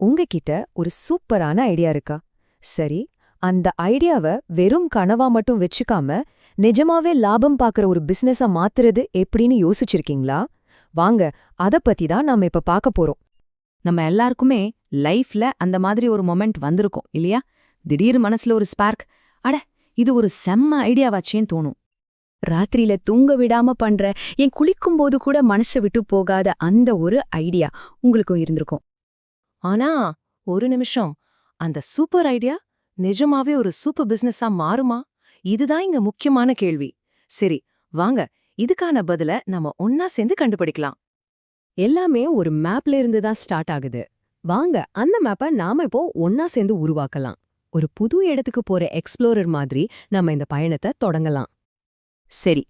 உங்ககிட்ட ஒரு சூப்பரான ஐடியா இருக்கா? சரி, அந்த ஐடியாவ வெறும் கனவா மட்டும் வச்சுக்காம நிஜமாவே லாபம் பாக்குற ஒரு பிசினஸா மாத்துறது எப்படின்னு யோசிச்சிருக்கீங்களா? வாங்க, அத பத்தி தான் நாம இப்ப பாக்க போறோம். நம்ம எல்லாருக்குமே லைஃப்ல அந்த மாதிரி ஒரு மொமெண்ட் வந்திருக்கும் இல்லையா? திடீர் மனசுல ஒரு ஸ்பார்க், அட இது ஒரு செம்ம ஐடியாவாச்சேன்னு தோணும். ராத்திரியில தூங்க விடாம பண்ற, என் குளிக்கும்போது கூட மனசை விட்டு போகாத அந்த ஒரு ஐடியா உங்களுக்கும் இருந்திருக்கும். ஆனா ஒரு நிமிஷம், அந்த சூப்பர் ஐடியா நிஜமாவே ஒரு சூப்பர் பிசினஸா மாறுமா? இதுதான் இங்க முக்கியமான கேள்வி. சரி, வாங்க இதுக்கான பதில நம்ம ஒன்னா சேர்ந்து கண்டுபிடிக்கலாம். எல்லாமே ஒரு மேப்ல இருந்து தான் ஸ்டார்ட் ஆகுது. வாங்க, அந்த மேப்பை நாம இப்போ ஒன்னா சேர்ந்து உருவாக்கலாம். ஒரு புது இடத்துக்கு போற எக்ஸ்ப்ளோரர் மாதிரி நாம இந்த பயணத்தை தொடங்கலாம். சரி,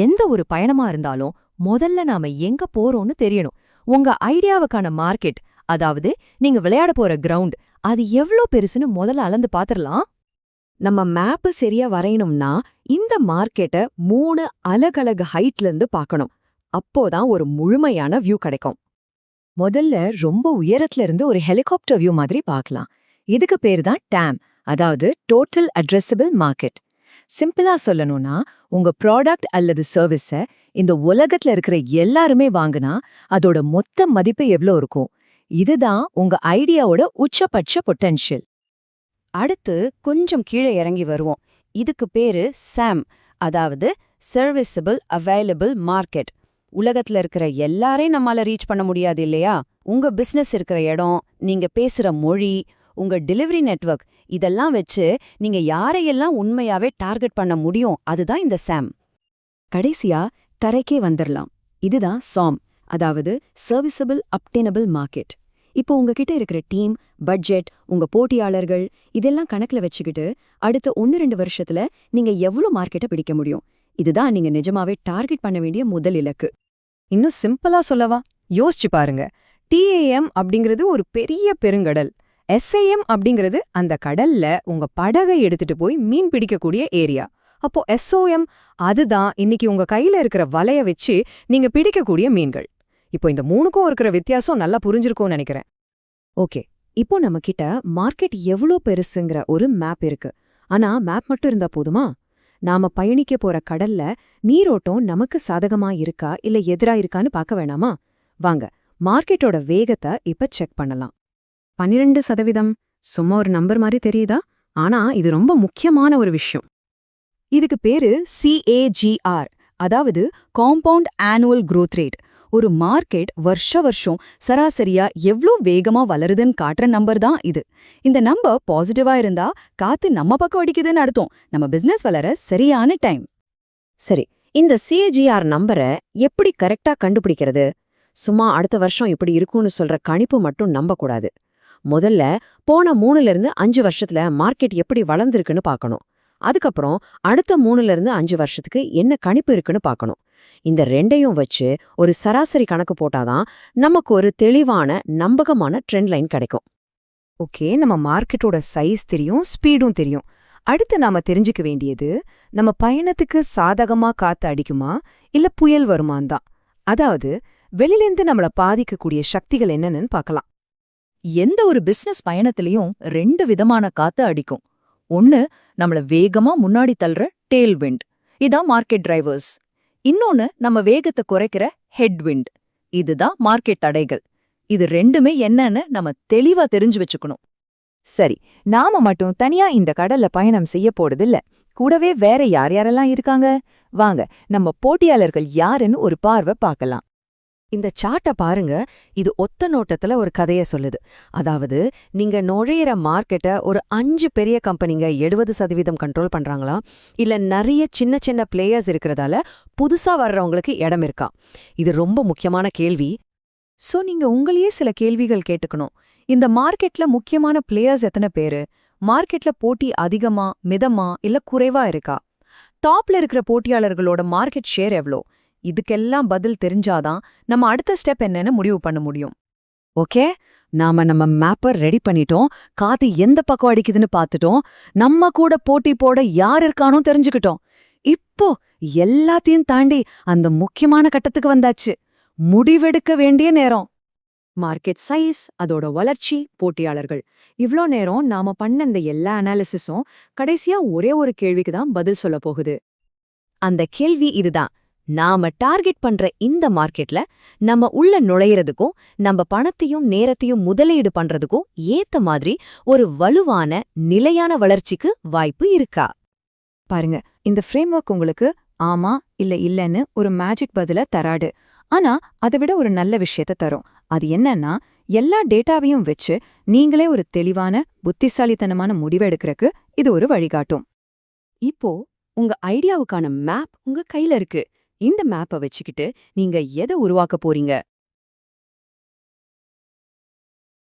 எந்த ஒரு பயணமா இருந்தாலும் முதல்ல நாம எங்க போறோம்னு தெரியணும். உங்க ஐடியாவுக்கான மார்க்கெட், அதாவது நீங்க விளையாட போற கிரவுண்ட், அது எவ்ளோ பெருசுன்னு முதல்ல அளந்து பாத்திரலாம். நம்ம மேப்பு சரியா வரையணும்னா இந்த மார்க்கெட்டை 3 அலகலக ஹைட்ல இருந்து பார்க்கணும். அப்போதான் ஒரு முழுமையான வியூ கிடைக்கும். முதல்ல ரொம்ப உயரத்துல இருந்து ஒரு ஹெலிகாப்டர் வியூ மாதிரி பார்க்கலாம். இதுக்கு பேரு தான் TAM, அதாவது டோட்டல் அட்ரஸபிள் மார்க்கெட். சிம்பிளா சொல்லணும்னா, உங்க ப்ராடக்ட் அல்லது சர்வீஸ இந்த உலகத்துல இருக்கிற எல்லாருமே வாங்குனா அதோட மொத்த மதிப்பு எவ்ளோ இருக்கும். இதுதான் உங்க ஐடியாவோட உச்சபட்ச பொட்டென்ஷியல். அடுத்து கொஞ்சம் கீழே இறங்கி வருவோம். இதுக்கு பேரு SAM, அதாவது சர்வீசபிள் அவைலபிள் மார்க்கெட். உலகத்துல இருக்கிற எல்லாரையும் நம்மால ரீச் பண்ண முடியாது இல்லையா? உங்க பிசினஸ் இருக்கிற இடம், நீங்க பேசுற மொழி, உங்க டெலிவரி நெட்வொர்க், இதெல்லாம் வச்சு நீங்க யாரையெல்லாம் உண்மையாவே டார்கெட் பண்ண முடியும், அதுதான் இந்த SAM. கடைசியா தரைக்கே வந்துரலாம். இதுதான் SOM, அதாவது சர்வீசபிள் அப்டேனபிள் மார்க்கெட். இப்போ உங்ககிட்ட இருக்கிற டீம், பட்ஜெட், உங்க போட்டியாளர்கள், இதெல்லாம் கணக்குல வச்சுக்கிட்டு அடுத்த 1-2 வருஷத்துல நீங்க எவ்வளவு மார்க்கெட்டை பிடிக்க முடியும், இதுதான் நீங்க நிஜமாவே டார்கெட் பண்ண வேண்டிய முதல் இலக்கு. இன்னும் சிம்பிளா சொல்லவா? யோசிச்சு பாருங்க. TAM அப்படிங்கிறது ஒரு பெரிய பெருங்கடல். SAM அப்படிங்கிறது அந்த கடல்ல உங்க படகை எடுத்துட்டு போய் மீன் பிடிக்கக்கூடிய ஏரியா. அப்போ SOM, அதுதான் இன்னைக்கு உங்க கையில இருக்கிற வலைய வச்சு நீங்க பிடிக்கக்கூடிய மீன்கள். இப்போ இந்த 3க்கும் இருக்கிற வித்தியாசம் நல்லா புரிஞ்சிருக்கும்னு நினைக்கிறேன். ஓகே, இப்போ நம்ம கிட்ட மார்க்கெட் எவ்வளோ பெருசுங்கிற ஒரு மேப் இருக்கு. ஆனா மேப் மட்டும் இருந்தா போதுமா? நாம பயணிக்க போற கடல்ல நீரோட்டம் நமக்கு சாதகமா இருக்கா இல்ல எதிரா இருக்கான்னு பார்க்க வேணாமா? வாங்க, மார்க்கெட்டோட வேகத்தை இப்ப செக் பண்ணலாம். 12% சும்மா ஒரு நம்பர் மாதிரி தெரியுதா? ஆனா இது ரொம்ப முக்கியமான ஒரு விஷயம். இதுக்கு பேரு CAGR, அதாவது காம்பவுண்ட் ஆனுவல் growth ரேட். ஒரு மார்க்கெட் வருஷம் சராசரியா எவ்ளோ வேகமா வளருதுன்னு காட்டுற நம்பர் தான் இது. இந்த நம்பர் பாசிட்டிவா இருந்தா காத்து நம்ம பக்கம் அடிக்குதுன்னு அர்த்தம். நம்ம பிசினஸ் வளர சரியான டைம். சரி, இந்த CAGR நம்பரை எப்படி கரெக்டா கண்டுபிடிக்கிறது? சும்மா அடுத்த வருஷம் இப்படி இருக்கும்னு சொல்ற கணிப்பு மட்டும் நம்பக்கூடாது. முதல்ல போன 3-5 வருஷத்துல மார்க்கெட் எப்படி வளர்ந்துருக்குன்னு பார்க்கணும். அதுக்கப்புறம் அடுத்த 3-5 வருஷத்துக்கு என்ன கணிப்பு இருக்குன்னு பார்க்கணும். இந்த ரெண்டையும் வச்சு ஒரு சராசரி கணக்கு போட்டாதான் நமக்கு ஒரு தெளிவான நம்பகமான ட்ரெண்ட் லைன் கிடைக்கும். ஓகே, நம்ம மார்க்கெட்டோட சைஸ் தெரியும், ஸ்பீடும் தெரியும். அடுத்து நாம தெரிஞ்சுக்க வேண்டியது, நம்ம பயணத்துக்கு சாதகமா காத்து அடிக்குமா இல்ல புயல் வருமான் தான். அதாவது வெளியிலேந்து நம்மள பாதிக்கக்கூடிய சக்திகள் என்னன்னு பார்க்கலாம். எந்த ஒரு பிசினஸ் பயணத்திலையும் 2 விதமான காத்து அடிக்கும். ஒன்னு நம்மள வேகமா முன்னாடி தள்ளுற டேல் விண்ட், இதான் மார்க்கெட் டிரைவர்ஸ். இன்னொன்னு நம்ம வேகத்தை குறைக்கிற ஹெட் விண்ட், இதுதான் மார்க்கெட் தடைகள். இது ரெண்டுமே என்னன்னு நம்ம தெளிவா தெரிஞ்சு வச்சுக்கணும். சரி, நாம மட்டும் தனியா இந்த கடல்ல பயணம் செய்ய போறதில்ல. கூடவே வேற யார் யாரெல்லாம் இருக்காங்க? வாங்க, நம்ம போட்டியாளர்கள் யாருன்னு ஒரு பார்வை பார்க்கலாம். இந்த சார்ட்ட பாருங்க. இது ஒத்த நோட்டத்துல ஒரு கதைய சொல்லுது. அதாவது நீங்க நுழையிற மார்க்கெட்டை ஒரு 5 பெரிய கம்பெனிங்க 70% கண்ட்ரோல் பண்றாங்களா, இல்ல நிறைய சின்ன சின்ன பிளேயர்ஸ் இருக்கிறதால புதுசா வர்றவங்களுக்கு இடம் இருக்கா? இது ரொம்ப முக்கியமான கேள்வி. சோ நீங்க உங்களையே சில கேள்விகள் கேட்டுக்கணும். இந்த மார்க்கெட்ல முக்கியமான பிளேயர்ஸ் எத்தனை பேரு? மார்க்கெட்ல போட்டி அதிகமா, மிதமா இல்ல குறைவா இருக்கா? டாப்ல இருக்கிற போட்டியாளர்களோட மார்க்கெட் ஷேர் எவ்ளோ? இதுக்கெல்லாம் பதில் தெரிஞ்சாதான் நம்ம அடுத்த ஸ்டெப் என்னன்னு முடிவு பண்ண முடியும். ஓகே, நாம நம்ம மேப்பர் ரெடி பண்ணிட்டோம். காத்து எந்த பக்கம் அடிக்குதுன்னு பார்த்துட்டோம். நம்ம கூட போட்டி போட யார் இருக்கானோ தெரிஞ்சுக்கிட்டோம். இப்போ எல்லாத்தையும் தாண்டி அந்த முக்கியமான கட்டத்துக்கு வந்தாச்சு. முடிவெடுக்க வேண்டிய நேரம். மார்க்கெட் சைஸ், அதோட வளர்ச்சி, போட்டியாளர்கள். இவ்ளோ நேரம் நாம பண்ண இந்த எல்லா அனாலிசிஸும் கடைசியா ஒரே ஒரு கேள்விக்கு தான் பதில் சொல்ல போகுது. அந்த கேள்வி இதுதான்: நாம டார்கெட் பண்ற இந்த மார்க்கெட்ல நம்ம உள்ள நுழையறதுக்கும் நம்ம பணத்தையும் நேரத்தையும் முதலீடு பண்றதுக்கும் ஏத்த மாதிரி ஒரு வலுவான நிலையான வளர்ச்சிக்கு வாய்ப்பு இருக்கா? பாருங்க, இந்த ஃப்ரேம்வொர்க் உங்களுக்கு ஆமா இல்ல இல்லன்னு ஒரு மேஜிக் பதில தராது. ஆனா அதை விட ஒரு நல்ல விஷயத்த தரும். அது என்னன்னா, எல்லா டேட்டாவையும் வச்சு நீங்களே ஒரு தெளிவான புத்திசாலித்தனமான முடிவு எடுக்கறக்கு இது ஒரு வழிகாட்டும். இப்போ உங்க ஐடியாவுக்கான மேப் உங்க கையில இருக்கு. இந்த மேப்பை வச்சுக்கிட்டு நீங்க எதை உருவாக்க போறீங்க?